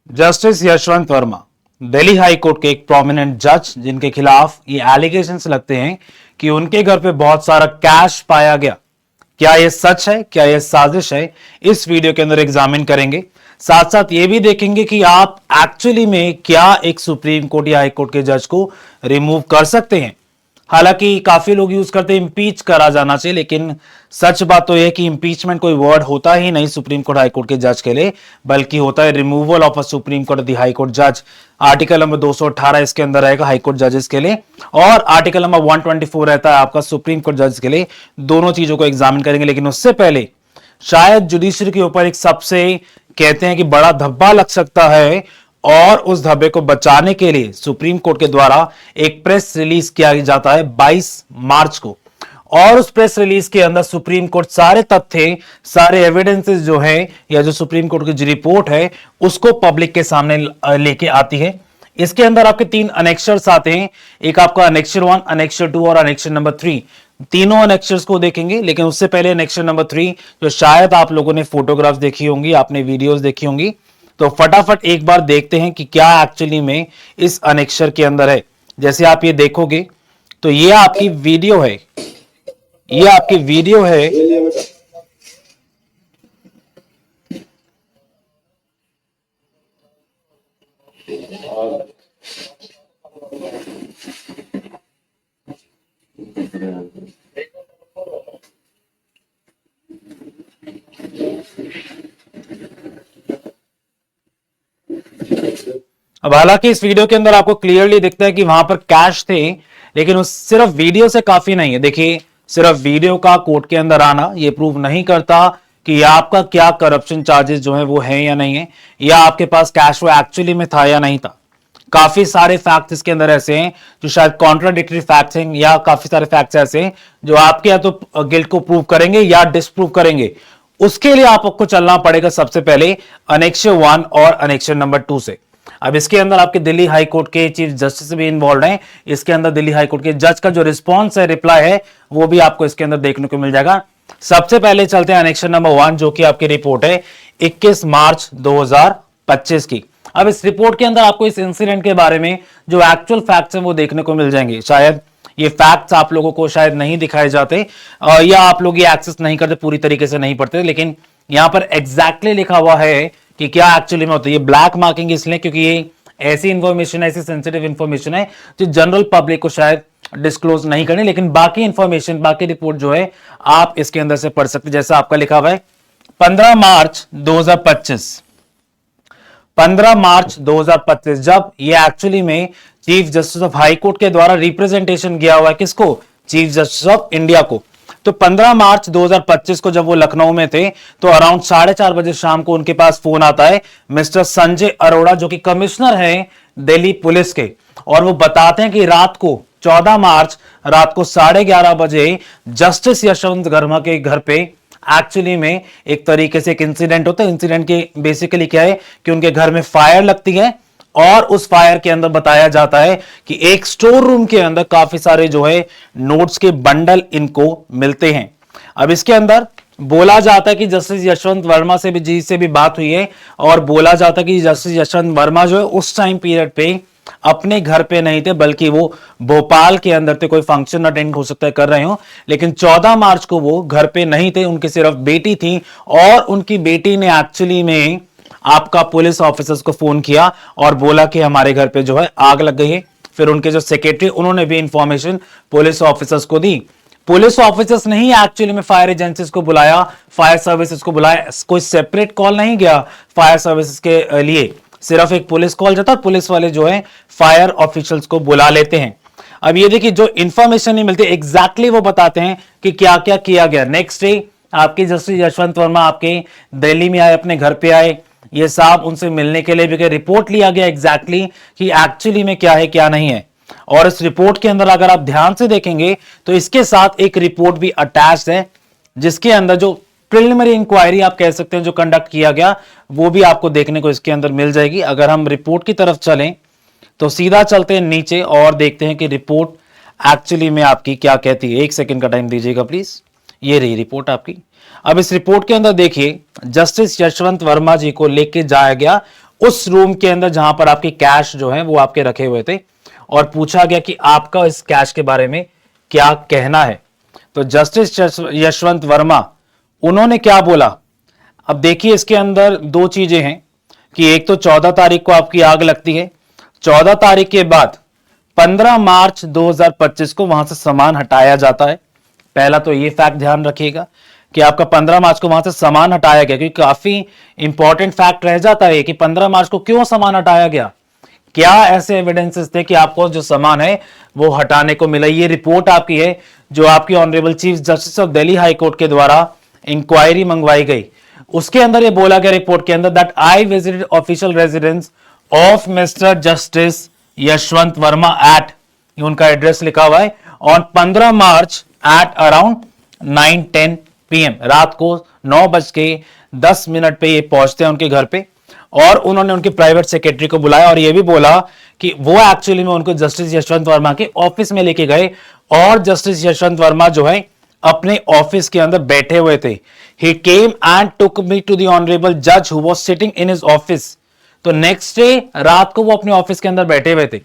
Justice Yashwant Verma Delhi high court के एक prominent जज, जिनके खिलाफ ये एलिगेशंस लगते हैं कि उनके घर पे बहुत सारा कैश पाया गया। क्या यह सच है, क्या यह साजिश है, इस वीडियो के अंदर एग्जामिन करेंगे। साथ साथ ये भी देखेंगे कि आप एक्चुअली में क्या एक सुप्रीम कोर्ट या हाई कोर्ट के जज को रिमूव कर सकते हैं। हालांकि काफी लोग यूज करते हैं इंपीच करा जाना चाहिए, लेकिन सच बात तो यह कि इंपीचमेंट कोई वर्ड होता ही नहीं सुप्रीम कोर्ट हाई कोर्ट के जज के लिए, बल्कि होता है removal of a supreme court the high Court जज। आर्टिकल नंबर 218 इसके अंदर रहेगा हाई कोर्ट जजेस के लिए, और आर्टिकल नंबर 124 रहता है आपका सुप्रीम कोर्ट जज के लिए। दोनों चीजों को एग्जामिन करेंगे, लेकिन उससे पहले शायद जुडिशरी के ऊपर एक सबसे कहते हैं कि बड़ा धब्बा लग सकता है, और उस धब्बे को बचाने के लिए सुप्रीम कोर्ट के द्वारा एक प्रेस रिलीज किया जाता है 22 मार्च को। और उस प्रेस रिलीज के अंदर सुप्रीम कोर्ट सारे तथ्य, सारे एविडेंसेस जो है, या जो सुप्रीम कोर्ट की जो रिपोर्ट है उसको पब्लिक के सामने लेके आती है। इसके अंदर आपके 3 अनेक्शर्स आते हैं, एक आपका अनेक्शर 1, अनेक्शर 2 और अनेक्शर नंबर 3। तीनों अनेक्शर्स को देखेंगे, लेकिन उससे पहले अनेक्शर नंबर 3, जो शायद आप लोगों ने फोटोग्राफ्स देखी होंगी, आपने वीडियोस देखी होंगी, तो फटाफट एक बार देखते हैं कि क्या एक्चुअली में इस अनेक्शर के अंदर है। जैसे आप ये देखोगे तो ये आपकी वीडियो है, ये आपकी वीडियो है। अब हालांकि इस वीडियो के अंदर आपको क्लियरली दिखता है कि वहां पर कैश थे, लेकिन उस सिर्फ वीडियो से काफी नहीं है। देखिए, सिर्फ वीडियो का कोर्ट के अंदर आना ये प्रूव नहीं करता कि आपका क्या करप्शन चार्जेस जो है वो है या नहीं है, या आपके पास कैश वो एक्चुअली में था या नहीं था। काफी सारे फैक्ट्स इसके अंदर ऐसे हैं जो शायद कॉन्ट्राडिक्टरी फैक्ट्स हैं, या काफी सारे फैक्ट्स ऐसे हैं जो आपके या तो गिल्ट को प्रूव करेंगे या डिसप्रूव करेंगे। उसके लिए आपको चलना पड़ेगा सबसे पहले अनेक्शर 1 और अनेक्शर नंबर 2 से। अब इसके अंदर आपके दिल्ली हाई कोर्ट के चीफ जस्टिस भी इन्वॉल्व हैं। इसके अंदर दिल्ली हाई कोर्ट के जज का जो रिस्पॉन्स है, रिप्लाई है, वो भी आपको इसके अंदर देखने को मिल जाएगा। सबसे पहले चलते हैं अनेक्शर नंबर 1, जो कि आपकी रिपोर्ट है 21 मार्च 2025 की। अब इस रिपोर्ट के अंदर आपको इस इंसिडेंट के बारे में जो एक्चुअल फैक्ट्स हैं वो देखने को मिल जाएंगे। शायद ये फैक्ट्स आप लोगों को शायद नहीं दिखाए जाते, या आप लोग ये एक्सेस नहीं करते, पूरी तरीके से नहीं पढ़ते, लेकिन यहां पर एग्जैक्टली लिखा हुआ है कि क्या एक्चुअली में होता है। ये ब्लैक मार्किंग इसलिए क्योंकि ये ऐसी इंफॉर्मेशन, ऐसी सेंसिटिव इंफॉर्मेशन है जो जनरल पब्लिक को शायद डिस्क्लोज नहीं करनी, लेकिन बाकी इंफॉर्मेशन, बाकी रिपोर्ट जो है आप इसके अंदर से पढ़ सकते। जैसा आपका लिखा हुआ है 15 मार्च 2025, 15 मार्च 2025, जब ये एक्चुअली में chief justice of high court के द्वारा रिप्रेजेंटेशन किया हुआ है किसको, चीफ जस्टिस ऑफ इंडिया को। तो 15 मार्च 2025 को जब वो लखनऊ में थे तो अराउंड 4:30 बजे शाम को उनके पास फोन आता है मिस्टर संजय अरोड़ा, जो कि कमिश्नर हैं दिल्ली पुलिस के, और वो बताते हैं कि रात को 14 मार्च रात को 11:30 बजे जस्टिस यशवंत वर्मा के घर पे एक्चुअली में एक तरीके से एक इंसिडेंट होता है। इंसिडेंट के बेसिकली क्या है कि उनके घर में फायर लगती है, और उस फायर के अंदर बताया जाता है कि एक स्टोर रूम के अंदर काफी सारे जो है नोट्स के बंडल इनको मिलते हैं। अब इसके अंदर बोला जाता है कि जस्टिस यशवंत वर्मा से भी जी से भी बात हुई है, और बोला जाता है कि जस्टिस यशवंत वर्मा जो है उस टाइम पीरियड पे अपने घर पे नहीं थे, बल्कि वो भोपाल के अंदर थे, कोई फंक्शन अटेंड हो सकता है कर रहे हो, लेकिन 14 मार्च को वो घर पे नहीं थे, उनकी सिर्फ बेटी थी, और उनकी बेटी ने एक्चुअली में आपका पुलिस ऑफिसर्स को फोन किया और बोला कि हमारे घर पे जो है आग लग गई है। फिर उनके जो सेक्रेटरी, उन्होंने भी इंफॉर्मेशन पुलिस ऑफिसर्स को दी। पुलिस ऑफिसर्स ने ही एक्चुअली में फायर एजेंसीज को बुलाया, फायर सर्विसेज को बुलाया, कोई सेपरेट कॉल नहीं गया फायर सर्विसेज के लिए, सिर्फ एक पुलिस कॉल जाता, पुलिस वाले जो है फायर ऑफिशियल्स को बुला लेते हैं। अब ये देखिए, जो इंफॉर्मेशन नहीं मिलती एग्जैक्टली वो बताते हैं कि क्या क्या किया गया। नेक्स्ट डे आपके जस्टिस यशवंत वर्मा आपके दिल्ली में आए, अपने घर पे आए, ये साहब उनसे मिलने के लिए भी रिपोर्ट लिया गया एग्जैक्टली कि एक्चुअली में क्या है क्या नहीं है। और इस रिपोर्ट के अंदर अगर आप ध्यान से देखेंगे तो इसके साथ एक रिपोर्ट भी अटैच्ड है, जिसके अंदर जो प्रिलिमिनरी इंक्वायरी आप कह सकते हैं जो कंडक्ट किया गया, वो भी आपको देखने को इसके अंदर मिल जाएगी। अगर हम रिपोर्ट की तरफ चलें तो सीधा चलते हैं नीचे और देखते हैं कि रिपोर्ट एक्चुअली में आपकी क्या कहती है। 1 सेकंड का टाइम दीजिएगा प्लीज। ये रही रिपोर्ट आपकी। अब इस रिपोर्ट के अंदर देखिए, जस्टिस यशवंत वर्मा जी को लेके जाया गया उस रूम के अंदर जहां पर आपकी कैश जो है वो आपके रखे हुए थे, और पूछा गया कि आपका इस कैश के बारे में क्या कहना है। तो जस्टिस यशवंत वर्मा उन्होंने क्या बोला, अब देखिए इसके अंदर दो चीजें हैं कि एक तो 14 तारीख को आपकी आग लगती है, 14 तारीख के बाद 15 मार्च 2025 को वहां से सामान हटाया जाता है। पहला तो ये फैक्ट ध्यान रखिएगा कि आपका 15 मार्च को वहां से सामान हटाया गया, क्योंकि काफी इंपॉर्टेंट फैक्ट रह जाता है कि 15 मार्च को क्यों सामान हटाया गया, क्या ऐसे एविडेंसेस थे कि आपको जो सामान है वो हटाने को मिला। ये रिपोर्ट आपकी है जो आपकी honourable chief justice of Delhi high court के द्वारा इंक्वायरी मंगवाई गई। उसके अंदर ये बोला गया रिपोर्ट के अंदर that I visited official residence of mister justice Yashwant Verma at, उनका एड्रेस लिखा हुआ है, on 15 March at around 9:10 PM, रात को 9:10 पे ये पहुंचते हैं उनके घर पे, और उन्होंने उनके प्राइवेट सेक्रेटरी को बुलाया और ये भी बोला कि वो एक्चुअली में उनको जस्टिस यशवंत वर्मा के ऑफिस में लेके गए, और जस्टिस यशवंत वर्मा जो है अपने ऑफिस के अंदर बैठे हुए थे। He came and took me to the honourable जज who was sitting in his office. तो नेक्स्ट डे रात को वो अपने ऑफिस के अंदर बैठे हुए थे।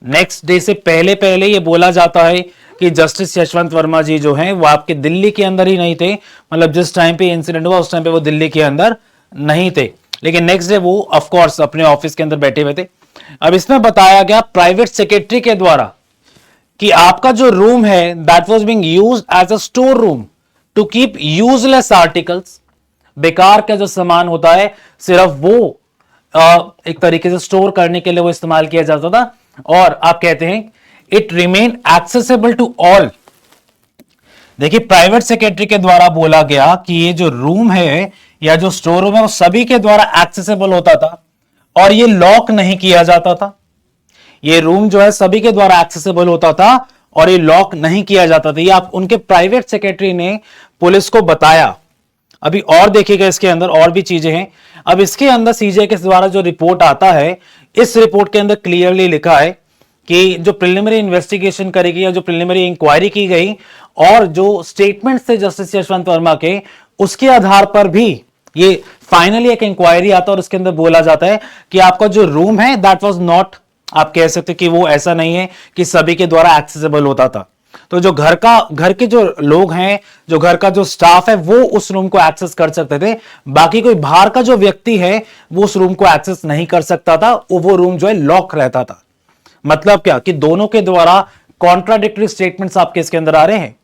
नेक्स्ट डे से पहले पहले ये बोला जाता है कि जस्टिस यशवंत वर्मा जी जो हैं वो आपके दिल्ली के अंदर ही नहीं थे, मतलब जिस टाइम पे इंसिडेंट हुआ उस टाइम पे वो दिल्ली के अंदर नहीं थे, लेकिन नेक्स्ट डे वो ऑफ कोर्स अपने ऑफिस के अंदर बैठे हुए थे। अब इसमें बताया गया प्राइवेट सेक्रेटरी के द्वारा कि आपका जो रूम है that was being used as a store room to keep useless articles, बेकार का जो सामान होता है सिर्फ वो एक तरीके से स्टोर करने के लिए वो इस्तेमाल किया जाता था, और आप कहते हैं it remain accessible to all. देखिए प्राइवेट सेक्रेटरी के द्वारा बोला गया कि ये जो रूम है या जो स्टोर रूम है वो सभी के द्वारा एक्सेसिबल होता था और ये लॉक नहीं किया जाता था। ये रूम जो है सभी के द्वारा एक्सेसिबल होता था और ये लॉक नहीं किया जाता था। ये आप उनके प्राइवेट सेक्रेटरी ने पुलिस को बताया। अभी और देखिएगा इसके अंदर और भी चीजें हैं। अब इसके अंदर सीजे के द्वारा जो रिपोर्ट आता है, इस रिपोर्ट के अंदर क्लियरली लिखा है कि जो प्रिलिमिनरी इन्वेस्टिगेशन करेगी या जो प्रिलिमिनरी इंक्वायरी की गई और जो स्टेटमेंट्स थे जस्टिस यशवंत वर्मा के, उसके आधार पर भी ये फाइनली एक इंक्वायरी आता है और उसके अंदर बोला जाता है कि आपका जो रूम है दैट वाज नॉट, आप कह सकते कि वो ऐसा नहीं है कि सभी के द्वारा एक्सेसिबल होता था। तो जो घर के जो लोग हैं, जो घर का जो स्टाफ है, वो उस रूम को एक्सेस कर सकते थे, बाकी कोई बाहर का जो व्यक्ति है वो उस रूम को एक्सेस नहीं कर सकता था। वो रूम जो है लॉक रहता था। मतलब क्या कि दोनों के द्वारा कॉन्ट्राडिक्टरी स्टेटमेंट्स आपके इसके अंदर आ रहे हैं।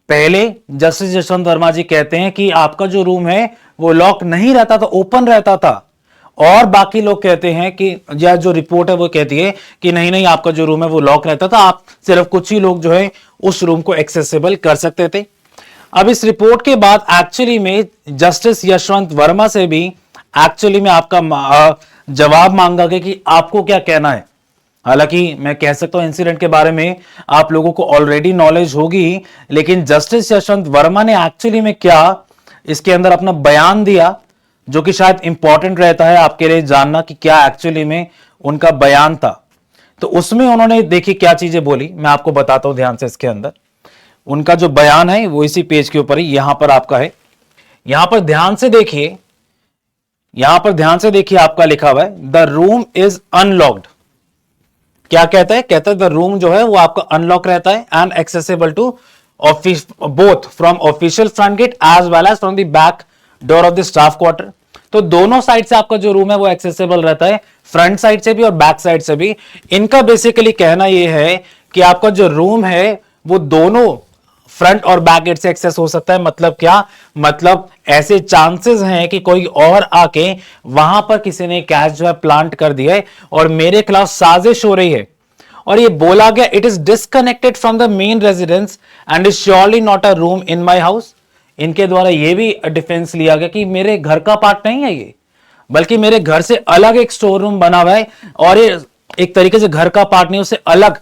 पहले जस्टिस यशवंत वर्मा जी कहते हैं कि आपका जो रूम है वो लॉक नहीं रहता था, ओपन रहता था, और बाकी लोग कहते हैं कि या जो रिपोर्ट है वो कहती है कि नहीं नहीं आपका जो रूम है वो लॉक रहता था, आप सिर्फ कुछ ही लोग जो है उस रूम को एक्सेसिबल कर सकते थे। अब इस रिपोर्ट के बाद एक्चुअली में जस्टिस यशवंत वर्मा से भी एक्चुअली में आपका जवाब मांगा गया कि आपको क्या कहना है। हालांकि मैं कह सकता हूं इंसिडेंट के बारे में आप लोगों को ऑलरेडी नॉलेज होगी, लेकिन जस्टिस यशवंत वर्मा ने एक्चुअली में क्या इसके अंदर अपना बयान दिया, जो कि शायद इंपॉर्टेंट रहता है आपके लिए जानना कि क्या एक्चुअली में उनका बयान था। तो उसमें उन्होंने देखिए क्या चीजें बोली, मैं आपको बताता हूं ध्यान से। इसके अंदर उनका जो बयान है वो इसी पेज के ऊपर ही यहां पर आपका है। यहां पर ध्यान से देखिए, आपका लिखा हुआ है द रूम इज अनलॉक्ड। क्या कहता है? कहता है द रूम जो है वो आपका अनलॉक रहता है and accessible to office both from official front gate as well as from the back door of the staff quarter. तो दोनों साइड से आपका जो रूम है वो एक्सेसिबल रहता है, फ्रंट साइड से भी और बैक साइड से भी। इनका बेसिकली कहना यह है कि आपका जो रूम है वो दोनों फ्रंट और बैक गेट से एक्सेस हो सकता है। मतलब क्या? मतलब ऐसे चांसेस हैं कि कोई और आके वहां पर किसी ने कैश जो है प्लांट कर दिया है और मेरे खिलाफ साजिश हो रही है। और ये बोला गया it is disconnected from the main residence and is surely not a room in my house. इनके द्वारा ये भी डिफेंस लिया गया कि मेरे घर का पार्ट नहीं है ये, बल्कि मेरे घर से अलग एक स्टोर रूम बना हुआ है, और ये एक तरीके से घर का पार्ट नहीं, उससे अलग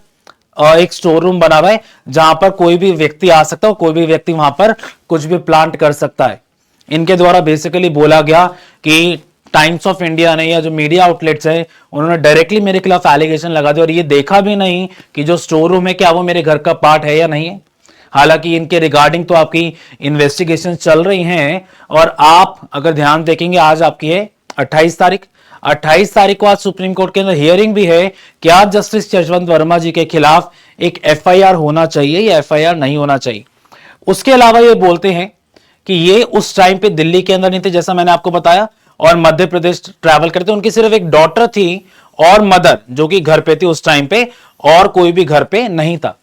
एक स्टोर रूम बना हुआ है जहां पर कोई भी व्यक्ति आ सकता है, कोई भी व्यक्ति वहां पर कुछ भी प्लांट कर सकता है। इनके द्वारा बेसिकली बोला गया कि टाइम्स ऑफ इंडिया ने या जो मीडिया आउटलेट्स है उन्होंने डायरेक्टली मेरे खिलाफ एलिगेशन लगा दिया और ये देखा भी नहीं कि जो स्टोर रूम है क्या वो मेरे घर का पार्ट है या नहीं है। हालांकि इनके रिगार्डिंग तो आपकी इन्वेस्टिगेशन चल रही हैं, और आप अगर ध्यान देखेंगे आज आपकी है 28 तारीख, 28 तारीख को आज सुप्रीम कोर्ट के अंदर हियरिंग भी है कि आज जस्टिस यशवंत वर्मा जी के खिलाफ एक एफआईआर होना चाहिए या एफआईआर नहीं होना चाहिए। उसके अलावा ये बोलते हैं कि ये उस टाइम पे दिल्ली के अंदर नहीं थे, जैसा मैंने आपको बताया, और मध्य प्रदेश ट्रैवल करते, उनकी सिर्फ एक डॉटर थी और मदर जो कि घर पे थी उस टाइम पे, और कोई भी घर पे नहीं था।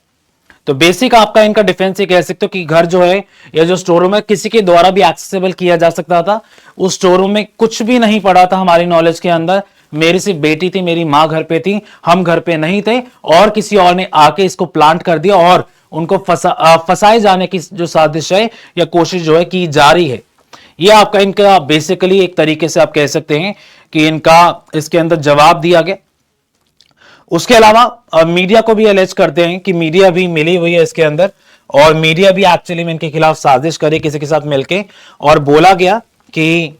तो बेसिक आपका इनका डिफेंस ये कह सकते हो कि घर जो है या जो स्टोर रूम है किसी के द्वारा भी एक्सेसिबल किया जा सकता था। उस स्टोर रूम में कुछ भी नहीं पड़ा था हमारी नॉलेज के अंदर, मेरी सिर्फ बेटी थी, मेरी मां घर पे थी, हम घर पे नहीं थे, और किसी और ने आके इसको प्लांट कर दिया और उनको फंसाए जाने की जो साजिश है या कोशिश जो है की जा रही है। ये आपका इनका बेसिकली एक तरीके से आप कह सकते हैं कि इनका इसके अंदर जवाब दिया गया। उसके अलावा मीडिया को भी अलेज करते हैं कि मीडिया भी मिली हुई है इसके अंदर, और मीडिया भी एक्चुअली में इनके खिलाफ साजिश करे किसी के साथ मिलके, और बोला गया कि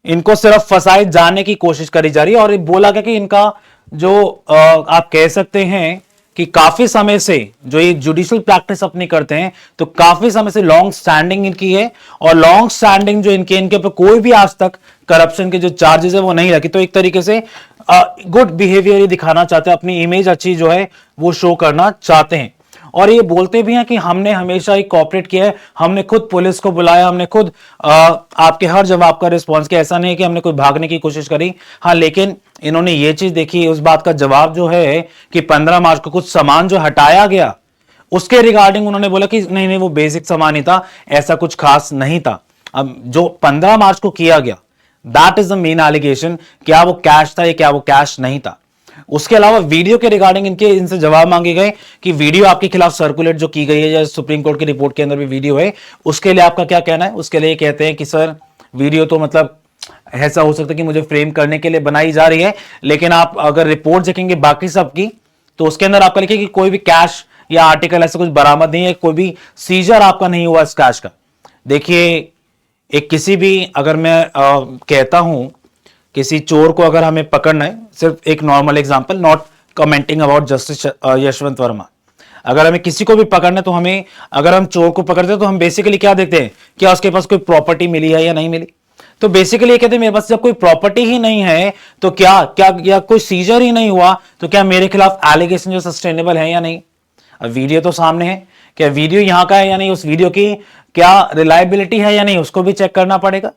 इनको सिर्फ फंसाए जाने की कोशिश करी जा रही है। और बोला गया कि इनका जो आप कह सकते हैं कि काफी समय से जो ये जुडिशियल प्रैक्टिस अपनी करते हैं, तो काफी समय से लॉन्ग स्टैंडिंग इनकी है, और लॉन्ग स्टैंडिंग जो इनके ऊपर कोई भी आज तक करप्शन के जो चार्जेस है वो नहीं लगी। तो एक तरीके से गुड बिहेवियर ही दिखाना चाहते हैं, अपनी इमेज अच्छी जो है वो शो करना चाहते हैं। और ये बोलते भी हैं कि हमने हमेशा ही कोऑपरेट किया है, हमने खुद पुलिस को बुलाया, हमने खुद आपके हर जवाब का रिस्पॉन्स किया। ऐसा नहीं है कि हमने कोई भागने की कोशिश करी, हाँ, लेकिन इन्होंने ये चीज देखी, उस बात का जवाब जो है कि 15 मार्च को कुछ सामान जो हटाया गया उसके रिगार्डिंग उन्होंने बोला कि नहीं नहीं वो बेसिक सामान ही था, ऐसा कुछ खास नहीं था। अब जो 15 मार्च को किया गया that is the main allegation, क्या वो कैश था या क्या वो कैश नहीं था। उसके अलावा वीडियो के रिगार्डिंग इनसे जवाब मांगे गए कि वीडियो आपके खिलाफ सर्कुलेट जो की गई है या सुप्रीम कोर्ट की रिपोर्ट के अंदर भी वीडियो है, उसके लिए आपका क्या कहना है। उसके लिए कहते हैं कि सर वीडियो तो मतलब ऐसा हो सकता है कि मुझे फ्रेम करने के लिए बनाई जा रही है, लेकिन आप अगर रिपोर्ट देखेंगे बाकी सबकी तो उसके अंदर आपका लिखे कि कोई भी कैश या आर्टिकल ऐसा कुछ बरामद नहीं है, कोई भी सीजर आपका नहीं हुआ इस कैश का। देखिए एक किसी भी अगर मैं कहता हूं किसी चोर को अगर हमें पकड़ना है, सिर्फ एक normal example, not commenting about justice Yashwant Verma, अगर हमें किसी को भी पकड़ना है तो हमें, अगर हम चोर को पकड़ते हैं तो हम बेसिकली क्या देखते हैं, क्या उसके पास कोई प्रॉपर्टी मिली है या नहीं मिली। तो बेसिकली ये कहते हैं मेरे पास जब कोई प्रॉपर्टी ही नहीं है तो क्या क्या या कोई सीजर ही नहीं हुआ तो क्या मेरे खिलाफ एलिगेशन जो सस्टेनेबल है या नहीं। अब वीडियो तो सामने है, क्या वीडियो यहां का है या नहीं, उस वीडियो की क्या रिलायबिलिटी है या नहीं, उसको भी चेक करना पड़ेगा।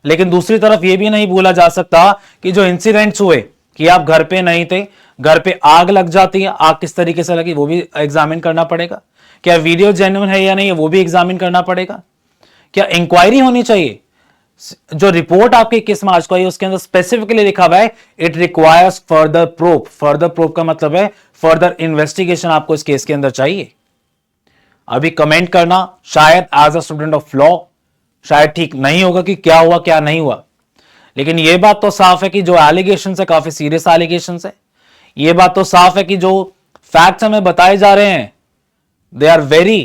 लेकिन दूसरी तरफ यह भी नहीं भूला जा सकता कि जो इंसिडेंट्स हुए कि आप घर पे नहीं थे, घर पे आग लग जाती है, आग किस तरीके से लगी वो भी एग्जामिन करना पड़ेगा। क्या वीडियो जेन्युइन है या नहीं वो भी एग्जामिन करना पड़ेगा। क्या इंक्वायरी होनी चाहिए। जो रिपोर्ट आपकी 21 मार्च को आई उसके अंदर स्पेसिफिकली लिखा हुआ है it requires further proof. Further proof का मतलब है फर्दर इन्वेस्टिगेशन आपको इस केस के अंदर चाहिए। अभी कमेंट करना शायद as a student of law शायद ठीक नहीं होगा कि क्या हुआ क्या नहीं हुआ, लेकिन यह बात तो साफ है कि जो एलिगेशन है काफी सीरियस एलिगेशन है। यह बात तो साफ है कि जो फैक्ट्स हमें बताए जा रहे हैं they are very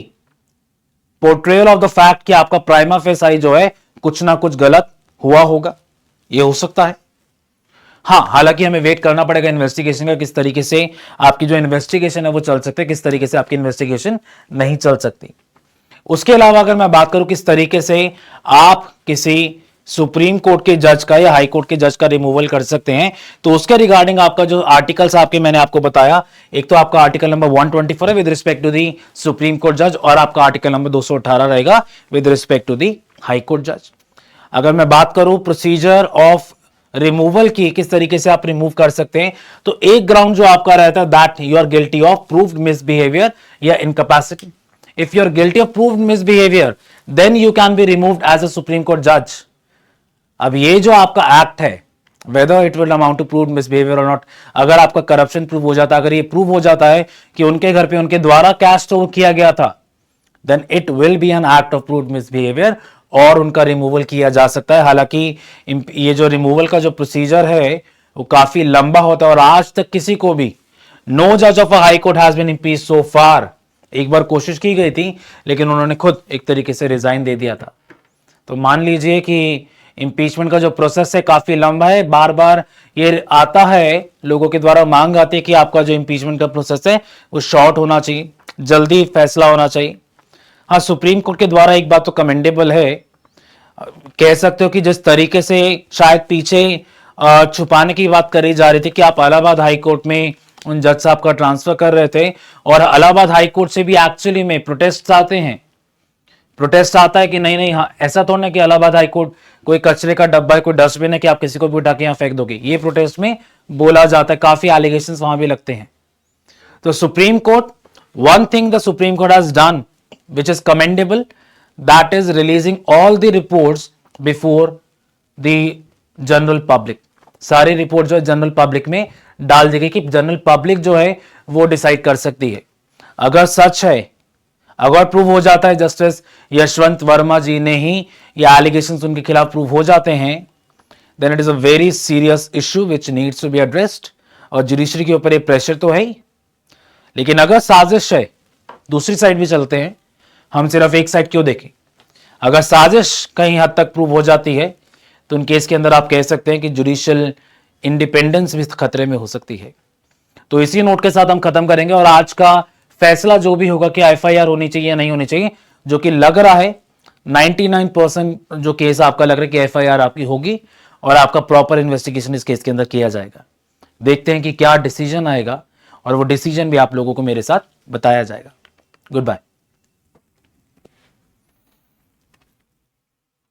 portrayal of the fact कि आपका प्राइमा फेसाई जो है कुछ ना कुछ गलत हुआ होगा, यह हो सकता है। हाँ, हालांकि हमें वेट करना पड़ेगा इन्वेस्टिगेशन का, किस तरीके से आपकी जो इन्वेस्टिगेशन है वो चल सकती है, किस तरीके से आपकी इन्वेस्टिगेशन नहीं चल सकती। उसके अलावा अगर मैं बात करूं किस तरीके से आप किसी सुप्रीम कोर्ट के जज का या हाई कोर्ट के जज का रिमूवल कर सकते हैं, तो उसके रिगार्डिंग आपका जो आर्टिकल्स आपके मैंने आपको बताया, एक तो आपका आर्टिकल नंबर 124 है with respect to the Supreme Court जज, और आपका आर्टिकल नंबर 218 रहेगा with respect to the High Court जज। अगर मैं बात करूं प्रोसीजर ऑफ रिमूवल की, किस तरीके से आप रिमूव कर सकते हैं, तो एक ग्राउंड जो आपका रहता है that you are guilty of proved misbehaviour या incapacity. If you're guilty of proved misbehavior, then you can be removed as a Supreme Court judge. अब ये जो आपका एक्ट है, whether it will amount to proved misbehavior or not, अगर आपका corruption prove हो जाता है, अगर ये प्रूव हो जाता है कि उनके घर पे उनके द्वारा कैश स्टोर किया गया था, then it will be an act of proved misbehavior और उनका रिमूवल किया जा सकता है। हालांकि ये जो रिमूवल का जो प्रोसीजर है वो काफी लंबा होता है और आज तक किसी को भी नो जज of a high court has been impeached so far. एक बार कोशिश की गई थी लेकिन उन्होंने खुद एक तरीके से रिजाइन दे दिया था। तो मान लीजिए कि इंपीचमेंट का जो प्रोसेस है काफी लंबा है, बार बार ये आता है, लोगों के द्वारा मांग आती है कि आपका जो इंपीचमेंट का प्रोसेस है वो शॉर्ट होना चाहिए, जल्दी फैसला होना चाहिए। हाँ, सुप्रीम कोर्ट के द्वारा एक बात तो कमेंडेबल है, कह सकते हो कि जिस तरीके से शायद पीछे छुपाने की बात करी जा रही थी कि आप इलाहाबाद हाई कोर्ट में उन जज साहब का ट्रांसफर कर रहे थे, और इलाहाबाद हाई कोर्ट से भी एक्चुअली में प्रोटेस्ट आते हैं। प्रोटेस्ट आता है कि नहीं नहीं, हाँ ऐसा थोड़ा ना कि इलाहाबाद हाई कोर्ट कोई कचरे का डब्बा है, कोई डस्टबिन है कि आप किसी को भी उठा के यहाँ फेंक दोगे, ये प्रोटेस्ट में बोला जाता है। काफी एलिगेशंस वहां भी लगते हैं। तो supreme court, one thing the Supreme Court has done which is commendable, that is releasing all the reports before the general public। सारी रिपोर्ट जो है जनरल पब्लिक में डाल दी गई कि जनरल पब्लिक जो है वो डिसाइड कर सकती है। अगर सच है, अगर प्रूव हो जाता है जस्टिस यशवंत वर्मा जी ने ही ये एलिगेशंस उनके खिलाफ प्रूव हो जाते हैं, then it is a very serious issue which needs to be addressed. और जुडिशरी के ऊपर ये प्रेशर तो है ही, लेकिन अगर साजिश है, दूसरी साइड भी चलते हैं, हम सिर्फ एक साइड क्यों देखें। अगर साजिश कहीं हद तक प्रूव हो जाती है तो उन केस के अंदर आप कह सकते हैं कि जुडिशियल इंडिपेंडेंस भी खतरे में हो सकती है। तो इसी नोट के साथ हम खत्म करेंगे, और आज का फैसला जो भी होगा कि एफआईआर होनी चाहिए या नहीं होनी चाहिए, जो कि लग रहा है 99% जो केस आपका लग रहा है कि एफआईआर आपकी होगी, और आपका प्रॉपर इन्वेस्टिगेशन इस केस के अंदर किया जाएगा। देखते हैं कि क्या डिसीजन आएगा, और वो डिसीजन भी आप लोगों को मेरे साथ बताया जाएगा। Good bye.